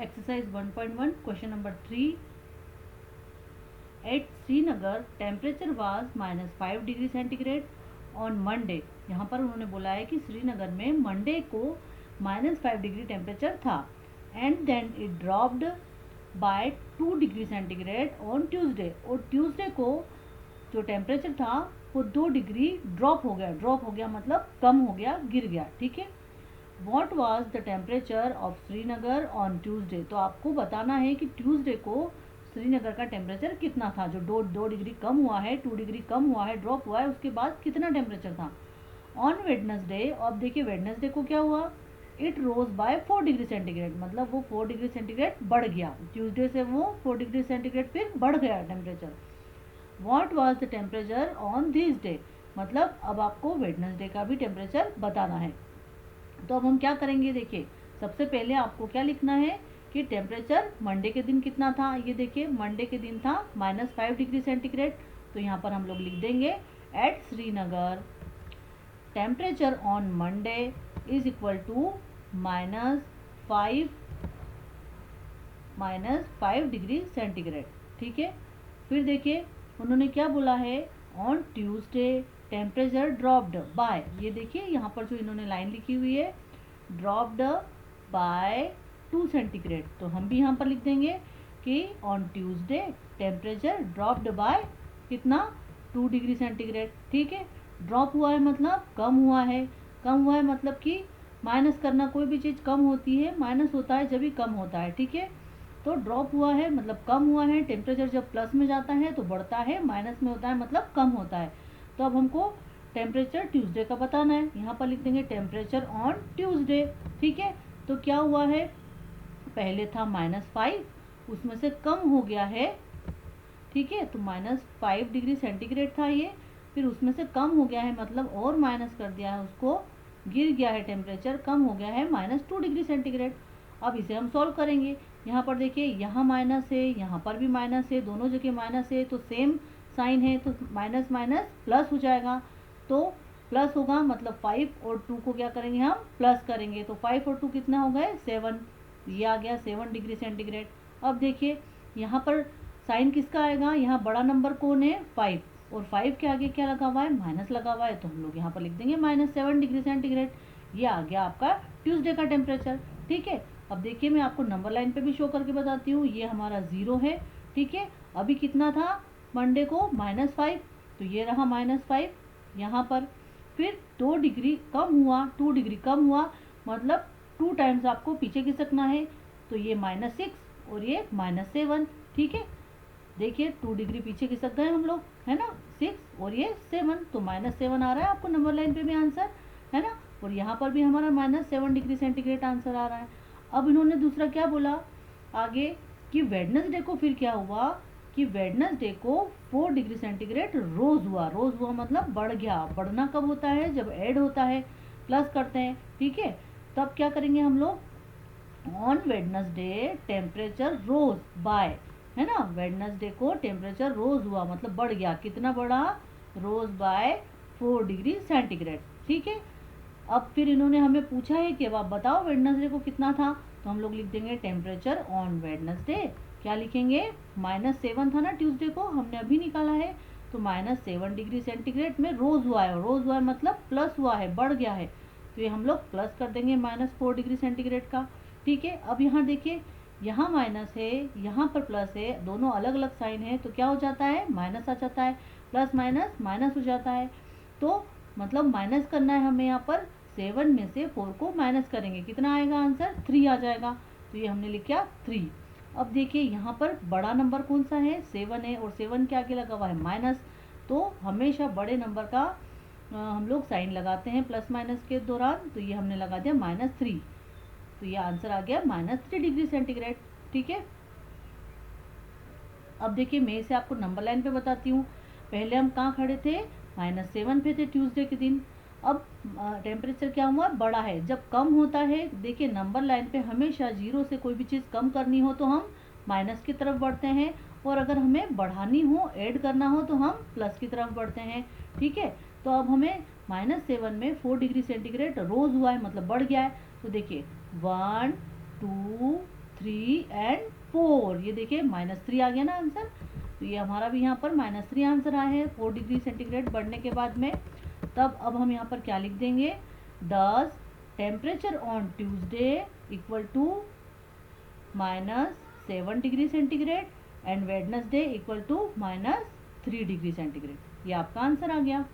Exercise 1.1 question number 3. At Srinagar temperature was -5 degree centigrade on Monday. यहाँ पर उन्होंने बोला है कि श्रीनगर में मंडे को -5 डिग्री टेम्परेचर था and then it dropped by 2 degree centigrade on Tuesday. और ट्यूसडे को जो टेम्परेचर था वो 2 डिग्री ड्रॉप हो गया मतलब कम हो गया, गिर गया. ठीक है. What was the temperature of Srinagar on Tuesday. तो आपको बताना है कि ट्यूसडे को श्रीनगर का टेम्परेचर कितना था. जो दो डिग्री कम हुआ है, 2 डिग्री कम हुआ है, ड्रॉप हुआ है, उसके बाद कितना टेम्परेचर था. ऑन वेडनेसडे, अब देखिए वेडनेसडे को क्या हुआ, it rose by 4 degree centigrade, मतलब वो 4 डिग्री सेंटीग्रेड बढ़ गया. ट्यूसडे से वो 4 डिग्री सेंटीग्रेड फिर बढ़ गया temperature. What was the temperature on this day, मतलब अब आपको वेडनेसडे का भी टेम्परेचर बताना है. तो अब हम क्या करेंगे, देखिए सबसे पहले आपको क्या लिखना है कि टेम्परेचर मंडे के दिन कितना था. ये देखिए मंडे के दिन था -5 डिग्री सेंटीग्रेड. तो यहाँ पर हम लोग लिख देंगे at Srinagar temperature on Monday is equal to -5 degree centigrade. ठीक है. फिर देखिए उन्होंने क्या बोला है, on Tuesday temperature dropped by, ये देखिए यहाँ पर जो इन्होंने लाइन लिखी हुई है, ड्रॉप्ड बाय 2 सेंटीग्रेड. तो हम भी यहाँ पर लिख देंगे कि on Tuesday temperature dropped by कितना, 2 डिग्री सेंटीग्रेड. ठीक है. ड्रॉप हुआ है मतलब कम हुआ है. कम हुआ है मतलब कि माइनस करना, कोई भी चीज़ कम होती है माइनस होता है जब भी कम होता है. ठीक है. तो ड्रॉप हुआ है मतलब कम हुआ है. टेम्परेचर जब प्लस में जाता है तो बढ़ता है, माइनस में होता है मतलब कम होता है. तो अब हमको टेम्परेचर ट्यूसडे का बताना है. यहाँ पर लिख देंगे टेम्परेचर ऑन ट्यूसडे. ठीक है. तो क्या हुआ है, पहले था -5, उसमें से कम हो गया है. ठीक है. तो -5 डिग्री सेंटीग्रेड था ये, फिर उसमें से कम हो गया है मतलब और माइनस कर दिया है उसको, गिर गया है टेम्परेचर, कम हो गया है -2 डिग्री सेंटीग्रेड. अब इसे हम सॉल्व करेंगे. यहाँ पर देखिए यहाँ माइनस है, यहाँ पर भी माइनस है, दोनों जगह माइनस है, तो सेम साइन है, तो माइनस माइनस प्लस हो जाएगा. तो प्लस होगा मतलब 5 और 2 को क्या करेंगे हम, प्लस करेंगे. तो 5 और 2 कितना हो गए, 7. ये आ गया 7 डिग्री सेंटीग्रेड. अब देखिए यहाँ पर साइन किसका आएगा, यहाँ बड़ा नंबर कौन है, 5, और 5 के आगे क्या लगा हुआ है, माइनस लगा हुआ है. तो हम लोग यहाँ पर लिख देंगे -7 डिग्री सेंटीग्रेड. ये आ गया आपका ट्यूसडे का टेम्परेचर. ठीक है. अब देखिए मैं आपको नंबर लाइन पे भी शो करके बताती हूँ. ये हमारा 0 है. ठीक है. अभी कितना था मंडे को, -5, तो ये रहा -5 यहाँ पर. फिर 2 डिग्री कम हुआ, 2 डिग्री कम हुआ मतलब 2 टाइम्स आपको पीछे खिसकना है. तो ये -6 और ये -7. ठीक है. देखिए 2 डिग्री पीछे खिसक गए हम लोग, है ना, 6 और ये 7, तो -7 आ रहा है आपको नंबर लाइन पे भी आंसर, है ना. और यहाँ पर भी हमारा -7 डिग्री सेंटीग्रेड आंसर आ रहा है. अब इन्होंने दूसरा क्या बोला आगे कि वेडनेसडे को फिर क्या हुआ कि वेडनेसडे को 4 डिग्री सेंटीग्रेड रोज हुआ मतलब बढ़ गया. बढ़ना कब होता है, जब ऐड होता है, प्लस करते हैं. ठीक है. तब क्या करेंगे हम लोग, on Wednesday temperature rose by, है ना, वेडनेसडे को टेम्परेचर रोज हुआ मतलब बढ़ गया. कितना बढ़ा, रोज बाय 4 डिग्री सेंटीग्रेड. ठीक है. अब फिर इन्होंने हमें पूछा है कि अब आप बताओ वेडनेसडे को कितना था. तो हम लोग लिख देंगे टेम्परेचर ऑन वेडनेसडे, क्या लिखेंगे, -7 था ना ट्यूसडे को, हमने अभी निकाला है. तो -7 डिग्री सेंटीग्रेड में रोज हुआ है मतलब प्लस हुआ है, बढ़ गया है. तो ये हम लोग प्लस कर देंगे -4 डिग्री सेंटीग्रेड का. ठीक है. अब यहाँ देखिए यहाँ माइनस है, यहाँ पर प्लस है, दोनों अलग अलग साइन है, तो क्या हो जाता है, माइनस आ जाता है, प्लस माइनस माइनस हो जाता है. तो मतलब माइनस करना है हमें, यहाँ पर 7 में से 4 को माइनस करेंगे, कितना आएगा आंसर, 3 आ जाएगा. तो ये हमने लिखा 3. अब देखिए यहाँ पर बड़ा नंबर कौन सा है, 7 है, और 7 के आगे लगा हुआ है माइनस. तो हमेशा बड़े नंबर का हम लोग साइन लगाते हैं प्लस माइनस के दौरान. तो ये हमने लगा दिया -3. तो ये आंसर आ गया -3 डिग्री सेंटीग्रेड. ठीक है. अब देखिए मैं इसे आपको नंबर लाइन पे बताती हूँ. पहले हम कहाँ खड़े थे, -7 पे थे ट्यूसडे के दिन. अब टेम्परेचर क्या हुआ, बड़ा है. जब कम होता है, देखिए नंबर लाइन पे हमेशा 0 से कोई भी चीज़ कम करनी हो तो हम माइनस की तरफ बढ़ते हैं, और अगर हमें बढ़ानी हो, ऐड करना हो, तो हम प्लस की तरफ बढ़ते हैं. ठीक है. तो अब हमें -7 में 4 डिग्री सेंटीग्रेड रोज हुआ है मतलब बढ़ गया है. तो देखिए 1 2 3 एंड 4। ये देखिए -3 आ गया ना आंसर। तो ये हमारा भी यहाँ पर -3 आंसर आया है 4 डिग्री सेंटीग्रेड बढ़ने के बाद में। तब अब हम यहाँ पर क्या लिख देंगे, thus temperature on Tuesday equal to -7 degree centigrade and Wednesday equal to -3 degree centigrade. ये आपका आंसर आ गया।